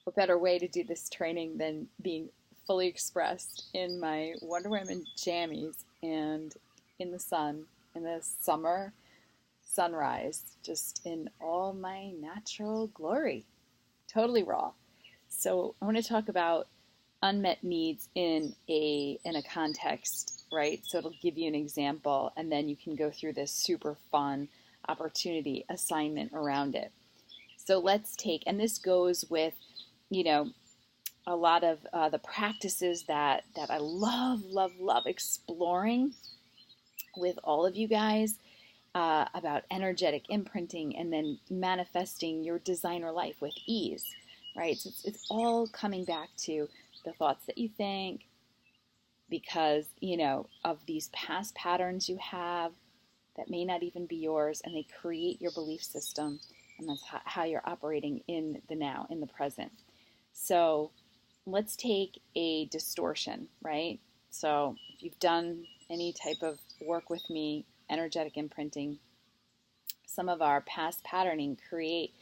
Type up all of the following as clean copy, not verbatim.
what better way to do this training than being fully expressed in my Wonder Woman jammies and in the sun, in the summer sunrise, just in all my natural glory, totally raw. So I want to talk about unmet needs in a context, right? So it'll give you an example, and then you can go through this super fun opportunity assignment around it. So let's take, and this goes with, you know, a lot of the practices that I love exploring with all of you guys about energetic imprinting and then manifesting your designer life with ease, right? So it's all coming back to the thoughts that you think, because, you know, of these past patterns you have that may not even be yours, and they create your belief system, and that's how you're operating in the now, in the present. So let's take a distortion, right? So if you've done any type of work with me, energetic imprinting, some of our past patterning create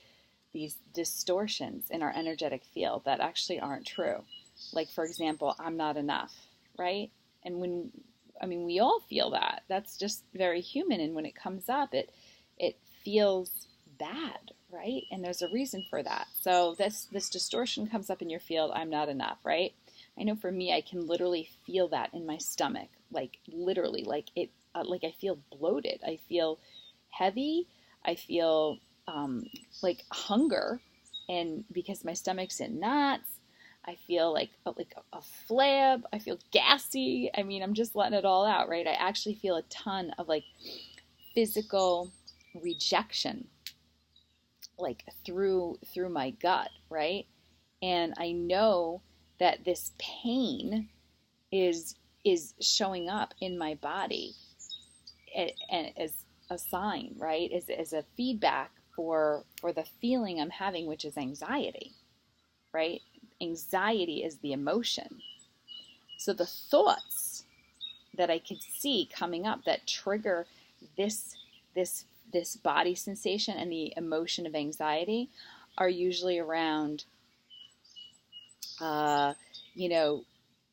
these distortions in our energetic field that actually aren't true. Like, for example, I'm not enough, right? And we all feel that. That's just very human. And when it comes up, it feels bad, right? And there's a reason for that. So this distortion comes up in your field, I'm not enough, right? I know for me, I can literally feel that in my stomach, like literally, like I feel bloated. I feel heavy. I feel like hunger, and because my stomach's in knots, I feel like a flab. I feel gassy. I mean, I'm just letting it all out, right? I actually feel a ton of like physical rejection, like through my gut, right? And I know that this pain is showing up in my body, and as a sign, right? As a feedback for the feeling I'm having, which is anxiety, right? Anxiety is the emotion. So the thoughts that I could see coming up that trigger this body sensation and the emotion of anxiety are usually around, you know,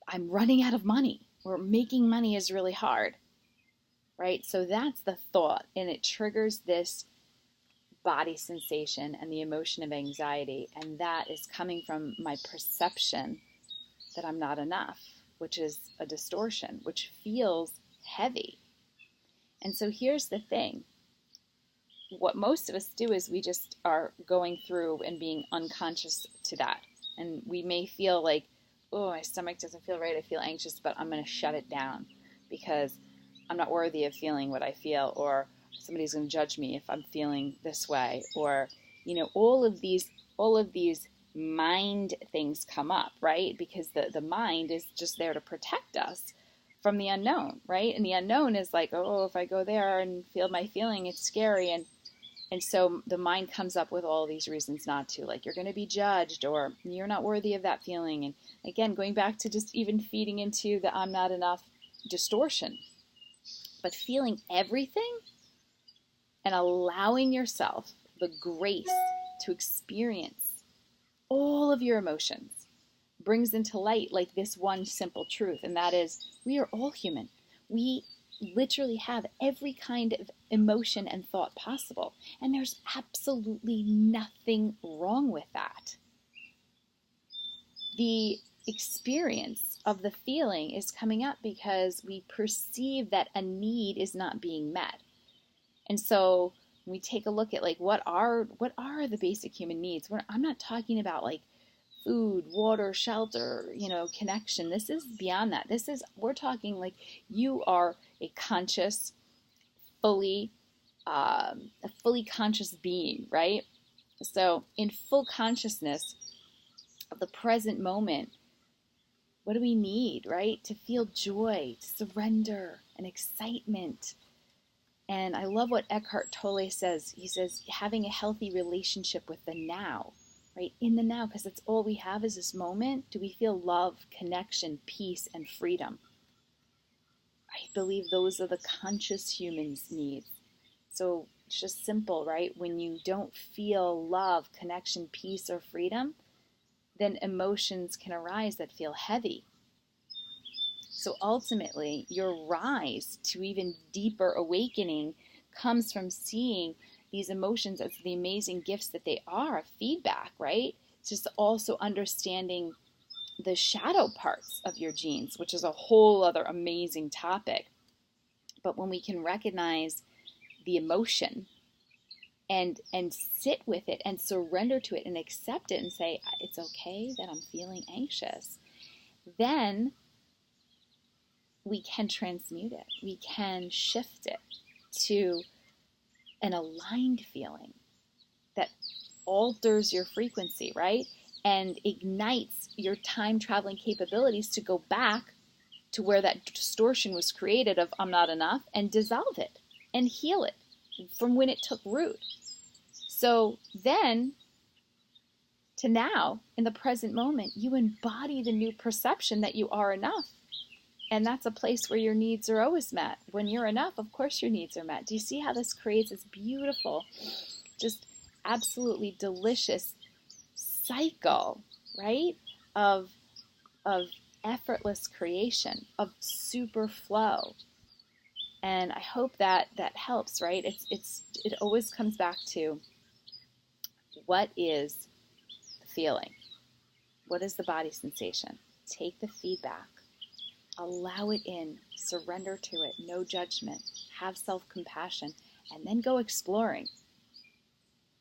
I'm running out of money, or making money is really hard, right? So that's the thought, and it triggers this body sensation and the emotion of anxiety, and that is coming from my perception that I'm not enough, which is a distortion, which feels heavy. And so here's the thing. What most of us do is we just are going through and being unconscious to that. And we may feel like, oh, my stomach doesn't feel right, I feel anxious, but I'm going to shut it down because I'm not worthy of feeling what I feel, or somebody's going to judge me if I'm feeling this way, or, you know, all of these mind things come up, right? Because the mind is just there to protect us from the unknown, right? And the unknown is like, oh, if I go there and feel my feeling, it's scary. And so the mind comes up with all these reasons not to, like you're going to be judged, or you're not worthy of that feeling. And again, going back to just even feeding into the I'm not enough distortion, but feeling everything and allowing yourself the grace to experience all of your emotions brings into light like this one simple truth, and that is we are all human. We literally have every kind of emotion and thought possible, and there's absolutely nothing wrong with that. The experience of the feeling is coming up because we perceive that a need is not being met. And so when we take a look at like what are the basic human needs, I'm not talking about like food, water, shelter, you know, connection. This is beyond that. We're talking like you are a conscious, a fully conscious being, right? So in full consciousness of the present moment, what do we need, right? To feel joy, to surrender, and excitement. And I love what Eckhart Tolle says. He says, having a healthy relationship with the now, right? In the now, because that's all we have is this moment. Do we feel love, connection, peace, and freedom? I believe those are the conscious humans' needs. So it's just simple, right? When you don't feel love, connection, peace, or freedom, then emotions can arise that feel heavy. So ultimately, your rise to even deeper awakening comes from seeing these emotions as the amazing gifts that they are, feedback, right? It's just also understanding the shadow parts of your genes, which is a whole other amazing topic. But when we can recognize the emotion and sit with it and surrender to it and accept it and say, it's okay that I'm feeling anxious, then we can transmute it. We can shift it to an aligned feeling that alters your frequency, right? And ignites your time traveling capabilities to go back to where that distortion was created of I'm not enough, and dissolve it and heal it from when it took root. So then to now, in the present moment, you embody the new perception that you are enough. And that's a place where your needs are always met. When you're enough, of course your needs are met. Do you see how this creates this beautiful, just absolutely delicious cycle, right? Of effortless creation, of super flow. And I hope that helps, right? It always comes back to, what is the feeling? What is the body sensation? Take the feedback. Allow it in, surrender to it, no judgment, have self-compassion, and then go exploring.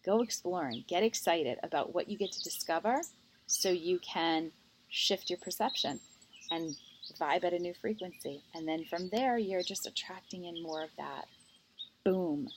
Go exploring, get excited about what you get to discover so you can shift your perception and vibe at a new frequency. And then from there, you're just attracting in more of that. Boom.